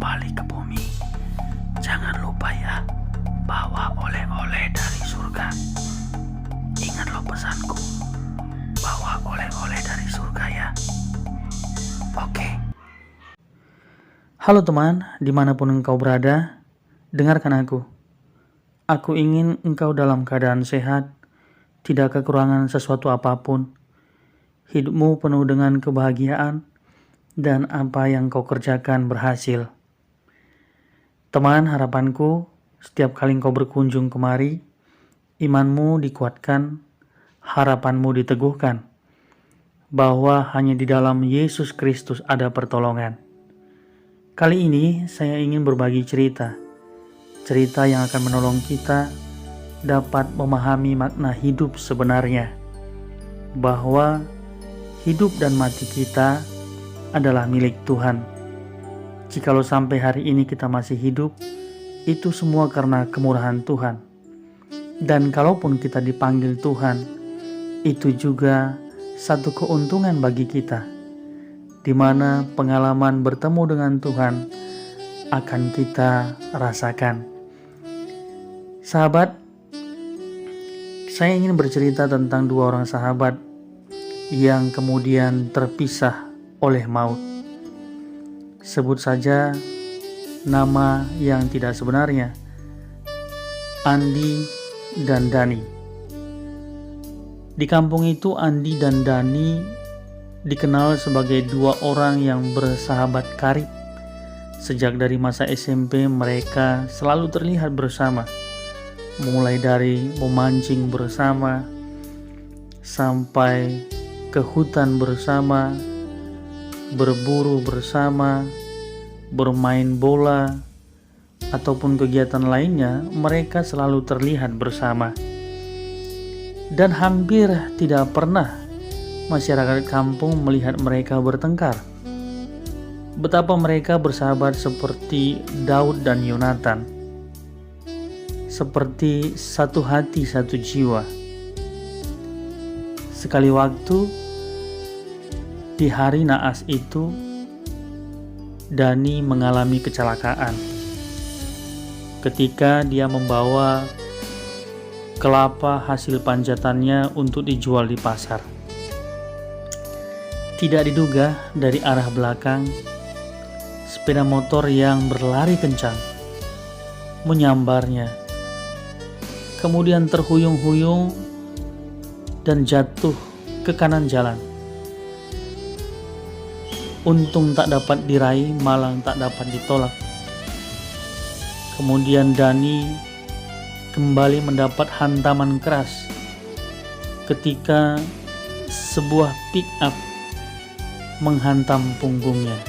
kembali ke bumi, jangan lupa ya, bawa oleh-oleh dari surga. Ingat lo pesanku, bawa oleh-oleh dari surga ya. Oke. Halo teman, dimanapun engkau berada, dengarkan aku. Aku ingin engkau dalam keadaan sehat, tidak kekurangan sesuatu apapun. Hidupmu penuh dengan kebahagiaan, dan apa yang kau kerjakan berhasil. Teman, harapanku, setiap kali engkau berkunjung kemari, imanmu dikuatkan, harapanmu diteguhkan, bahwa hanya di dalam Yesus Kristus ada pertolongan. Kali ini saya ingin berbagi cerita yang akan menolong kita dapat memahami makna hidup sebenarnya, bahwa hidup dan mati kita adalah milik Tuhan. Jikalau sampai hari ini kita masih hidup, itu semua karena kemurahan Tuhan. Dan kalaupun kita dipanggil Tuhan, itu juga satu keuntungan bagi kita, di mana pengalaman bertemu dengan Tuhan akan kita rasakan. Sahabat, saya ingin bercerita tentang dua orang sahabat yang kemudian terpisah oleh maut. Sebut saja nama yang tidak sebenarnya, Andi dan Dani. Di kampung itu Andi dan Dani dikenal sebagai dua orang yang bersahabat karib. Sejak dari masa SMP mereka selalu terlihat bersama, mulai dari memancing bersama, sampai ke hutan bersama, berburu bersama, bermain bola, ataupun kegiatan lainnya, mereka selalu terlihat bersama. Dan hampir tidak pernah masyarakat kampung melihat mereka bertengkar. Betapa mereka bersahabat seperti Daud dan Yonatan, seperti satu hati satu jiwa. Sekali waktu di hari naas itu, Dani mengalami kecelakaan ketika dia membawa kelapa hasil panjatannya untuk dijual di pasar. Tidak diduga, dari arah belakang, sepeda motor yang berlari kencang menyambarnya, kemudian terhuyung-huyung dan jatuh ke kanan jalan. Untung tak dapat diraih, malah tak dapat ditolak. Kemudian Dani kembali mendapat hantaman keras ketika sebuah pick up menghantam punggungnya.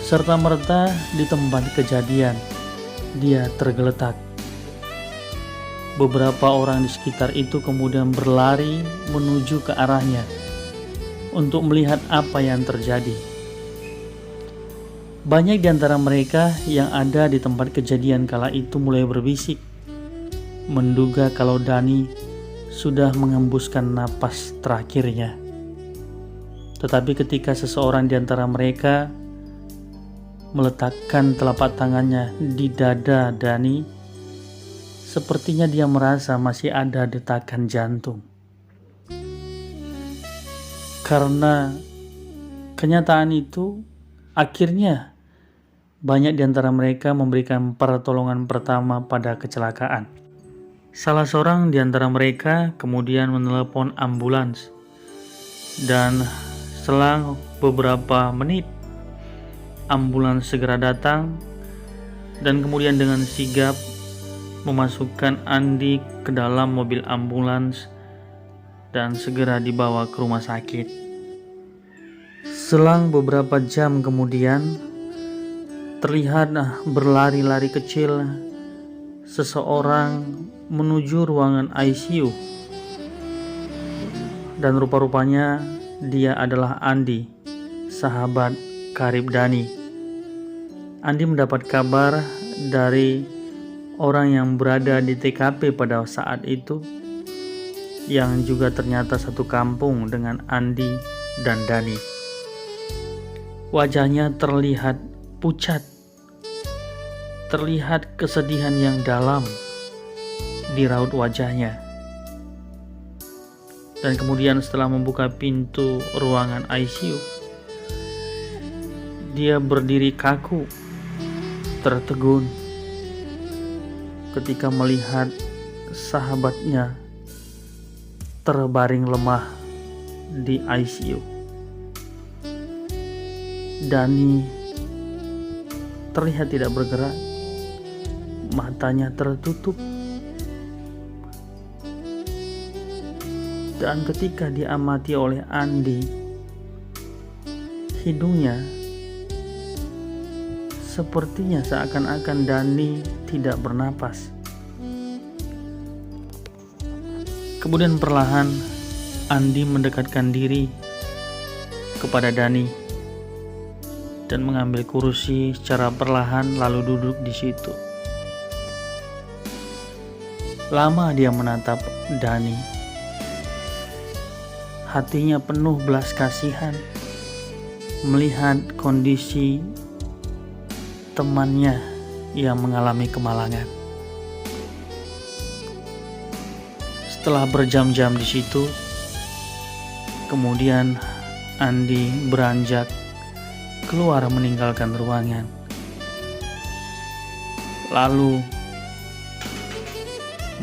Serta-merta di tempat kejadian, dia tergeletak. Beberapa orang di sekitar itu kemudian berlari menuju ke arahnya untuk melihat apa yang terjadi. Banyak di antara mereka yang ada di tempat kejadian kala itu mulai berbisik, menduga kalau Dani sudah mengembuskan napas terakhirnya. Tetapi ketika seseorang di antara mereka meletakkan telapak tangannya di dada Dani, sepertinya dia merasa masih ada detakan jantung. Karena kenyataan itu, akhirnya banyak di antara mereka memberikan pertolongan pertama pada kecelakaan. Salah seorang di antara mereka kemudian menelepon ambulans, dan selang beberapa menit ambulans segera datang dan kemudian dengan sigap memasukkan Andi ke dalam mobil ambulans dan segera dibawa ke rumah sakit. Selang beberapa jam kemudian, terlihat berlari-lari kecil seseorang menuju ruangan ICU. Dan rupa-rupanya dia adalah Andi, sahabat karib Dani. Andi mendapat kabar dari orang yang berada di TKP pada saat itu, yang juga ternyata satu kampung dengan Andi dan Dani. Wajahnya terlihat pucat, terlihat kesedihan yang dalam di raut wajahnya. Dan kemudian setelah membuka pintu ruangan ICU, dia berdiri kaku, tertegun ketika melihat sahabatnya terbaring lemah di ICU. Dani terlihat tidak bergerak, matanya tertutup. Dan ketika diamati oleh Andi, hidungnya sepertinya seakan-akan Dani tidak bernapas. Kemudian perlahan Andi mendekatkan diri kepada Dani dan mengambil kursi secara perlahan lalu duduk di situ. Lama dia menatap Dani. Hatinya penuh belas kasihan melihat kondisi temannya yang mengalami kemalangan. Setelah berjam-jam di situ, kemudian Andi beranjak keluar meninggalkan ruangan. Lalu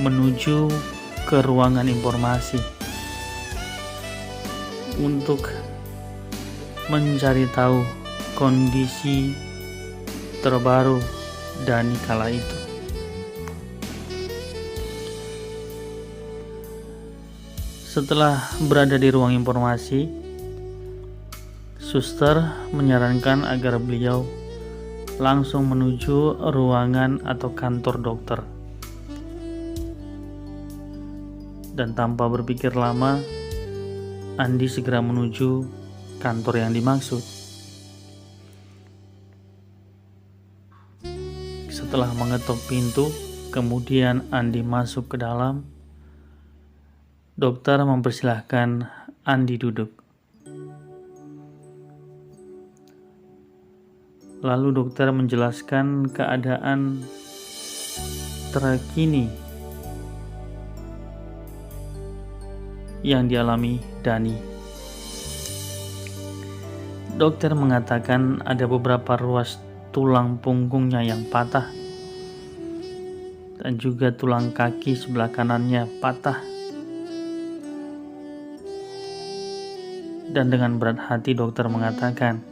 menuju ke ruangan informasi untuk mencari tahu kondisi terbaru Dani kala itu. Setelah berada di ruang informasi, suster menyarankan agar beliau langsung menuju ruangan atau kantor dokter. Dan tanpa berpikir lama, Andi segera menuju kantor yang dimaksud. Setelah mengetuk pintu, kemudian Andi masuk ke dalam. Dokter mempersilahkan Andi duduk. Lalu dokter menjelaskan keadaan terkini yang dialami Dani. Dokter mengatakan ada beberapa ruas tulang punggungnya yang patah dan juga tulang kaki sebelah kanannya patah. Dan dengan berat hati dokter mengatakan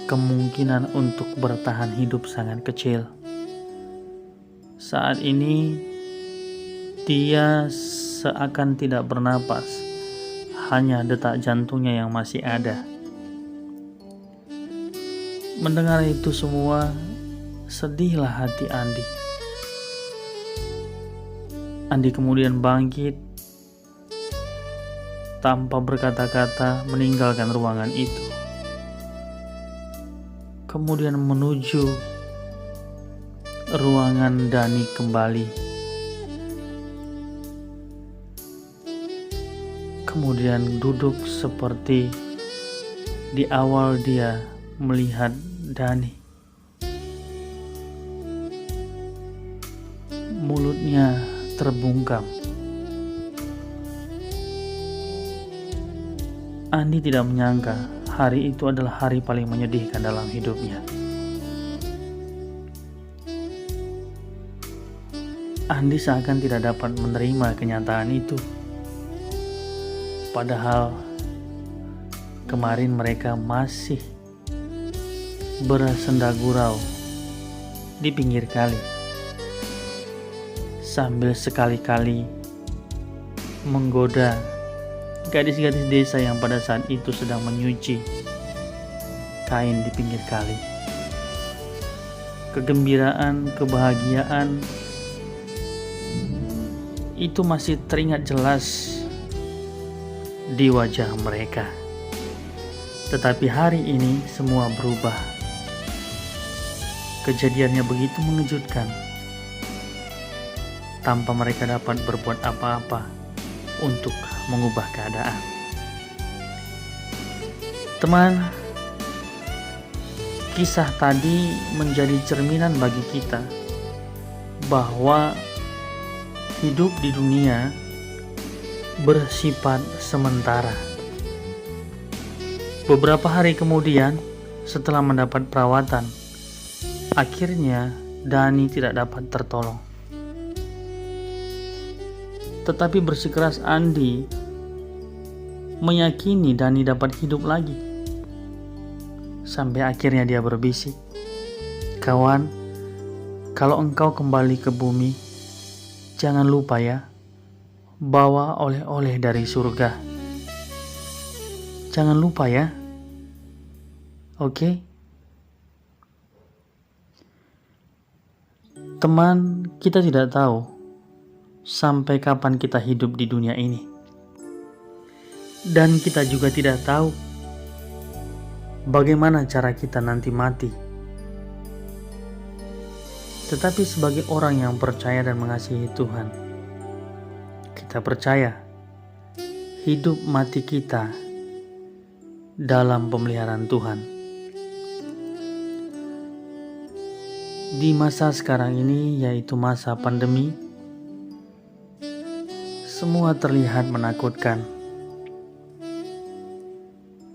kemungkinan untuk bertahan hidup sangat kecil. Saat ini dia seakan tidak bernapas, hanya detak jantungnya yang masih ada. Mendengar itu semua, sedihlah hati Andi. Andi kemudian bangkit tanpa berkata-kata meninggalkan ruangan itu. Kemudian menuju ruangan Dani kembali. Kemudian duduk seperti di awal dia melihat Dani. Mulutnya terbungkam. Andi tidak menyangka hari itu adalah hari paling menyedihkan dalam hidupnya. Andi seakan tidak dapat menerima kenyataan itu. Padahal kemarin mereka masih bersenda gurau di pinggir kali, sambil sekali-kali menggoda gadis-gadis desa yang pada saat itu sedang menyuci kain di pinggir kali. Kegembiraan, kebahagiaan itu masih teringat jelas di wajah mereka. Tetapi hari ini semua berubah. Kejadiannya begitu mengejutkan. Tanpa mereka dapat berbuat apa-apa untuk mengubah keadaan. Teman, Kisah tadi menjadi cerminan bagi kita bahwa hidup di dunia bersifat sementara. Beberapa hari kemudian, setelah mendapat perawatan, akhirnya Dani tidak dapat tertolong. Tetapi bersikeras Andi meyakini Dani dapat hidup lagi. Sampai akhirnya dia berbisik, "Kawan, kalau engkau kembali ke bumi, jangan lupa ya, bawa oleh-oleh dari surga. Jangan lupa ya, oke?" Teman, kita tidak tahu sampai kapan kita hidup di dunia ini. Dan kita juga tidak tahu bagaimana cara kita nanti mati. Tetapi sebagai orang yang percaya dan mengasihi Tuhan, kita percaya hidup mati kita dalam pemeliharaan Tuhan. Di masa sekarang ini, yaitu masa pandemi, semua terlihat menakutkan.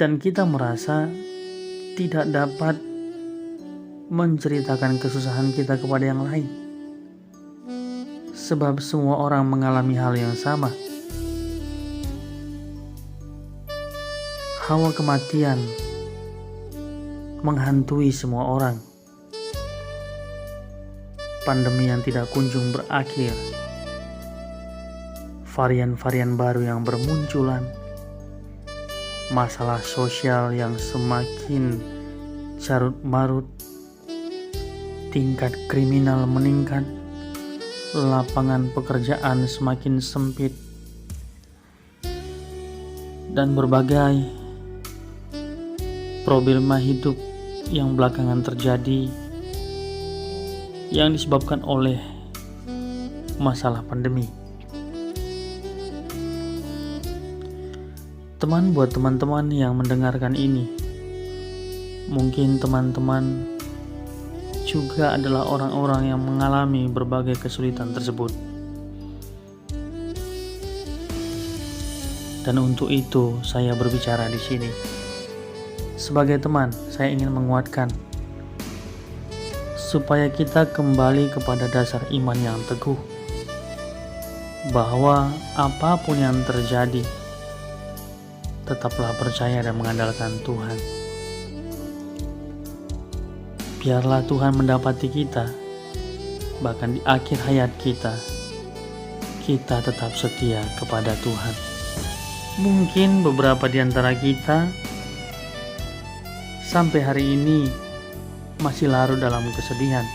Dan kita merasa tidak dapat menceritakan kesusahan kita kepada yang lain. Sebab semua orang mengalami hal yang sama. Hawa kematian menghantui semua orang. Pandemi yang tidak kunjung berakhir. Varian-varian baru yang bermunculan. Masalah sosial yang semakin carut marut, tingkat kriminal meningkat, lapangan pekerjaan semakin sempit, dan berbagai problema hidup yang belakangan terjadi yang disebabkan oleh masalah pandemi. Teman, buat teman-teman yang mendengarkan ini, mungkin teman-teman juga adalah orang-orang yang mengalami berbagai kesulitan tersebut. Dan untuk itu saya berbicara di sini. Sebagai teman, saya ingin menguatkan supaya kita kembali kepada dasar iman yang teguh, bahwa apapun yang terjadi, tetaplah percaya dan mengandalkan Tuhan. Biarlah Tuhan mendapati kita, bahkan di akhir hayat kita tetap setia kepada Tuhan. Mungkin beberapa di antara kita sampai hari ini masih larut dalam kesedihan.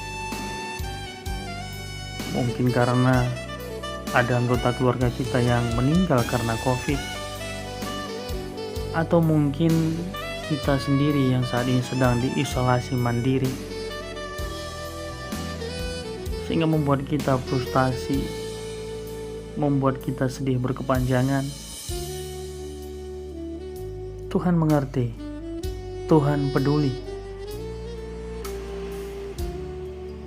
Mungkin karena ada anggota keluarga kita yang meninggal karena COVID. Atau mungkin kita sendiri yang saat ini sedang diisolasi mandiri, sehingga membuat kita frustasi, membuat kita sedih berkepanjangan. Tuhan mengerti, Tuhan peduli,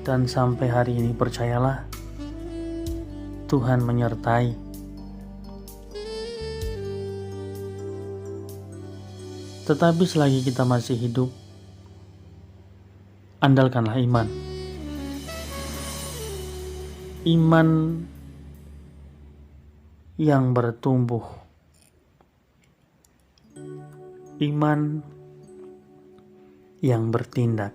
dan sampai hari ini percayalah, Tuhan menyertai. Tetapi selagi kita masih hidup, andalkanlah iman. Iman yang bertumbuh. Iman yang bertindak.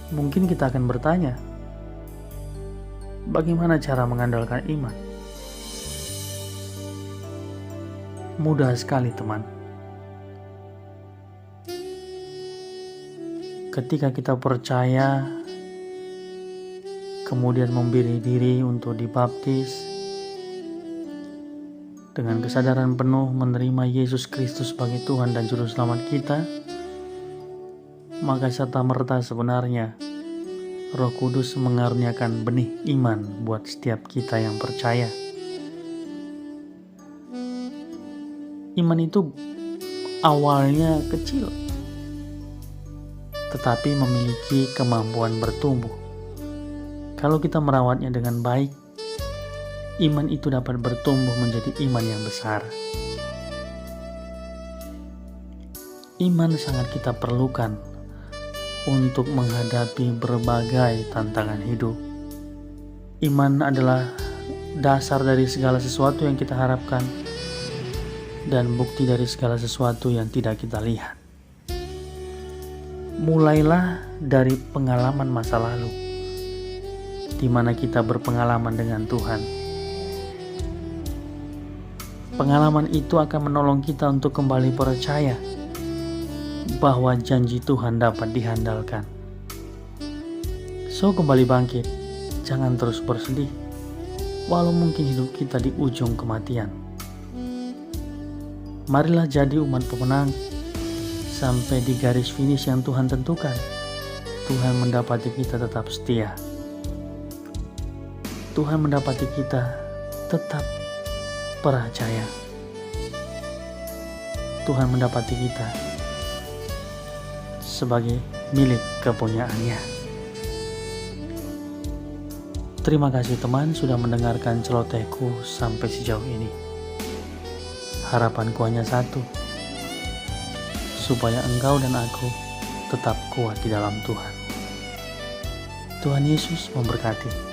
Mungkin kita akan bertanya, bagaimana cara mengandalkan iman? Mudah sekali, teman. Ketika kita percaya, kemudian memberi diri untuk dibaptis, dengan kesadaran penuh menerima Yesus Kristus sebagai Tuhan dan Juru Selamat kita, maka serta-merta sebenarnya Roh Kudus mengaruniakan benih iman buat setiap kita yang percaya. Iman itu awalnya kecil, tetapi memiliki kemampuan bertumbuh. Kalau kita merawatnya dengan baik, iman itu dapat bertumbuh menjadi iman yang besar. Iman sangat kita perlukan untuk menghadapi berbagai tantangan hidup. Iman adalah dasar dari segala sesuatu yang kita harapkan dan bukti dari segala sesuatu yang tidak kita lihat. Mulailah dari pengalaman masa lalu, di mana kita berpengalaman dengan Tuhan. Pengalaman itu akan menolong kita untuk kembali percaya bahwa janji Tuhan dapat dihandalkan. So, kembali bangkit, jangan terus bersedih, walau mungkin hidup kita di ujung kematian. Marilah jadi umat pemenang sampai di garis finish yang Tuhan tentukan. Tuhan mendapati kita tetap setia. Tuhan mendapati kita tetap percaya. Tuhan mendapati kita sebagai milik kepunyaannya. Terima kasih teman sudah mendengarkan celotehku sampai sejauh ini. Harapanku hanya satu, supaya engkau dan aku tetap kuat di dalam Tuhan. Tuhan Yesus memberkati.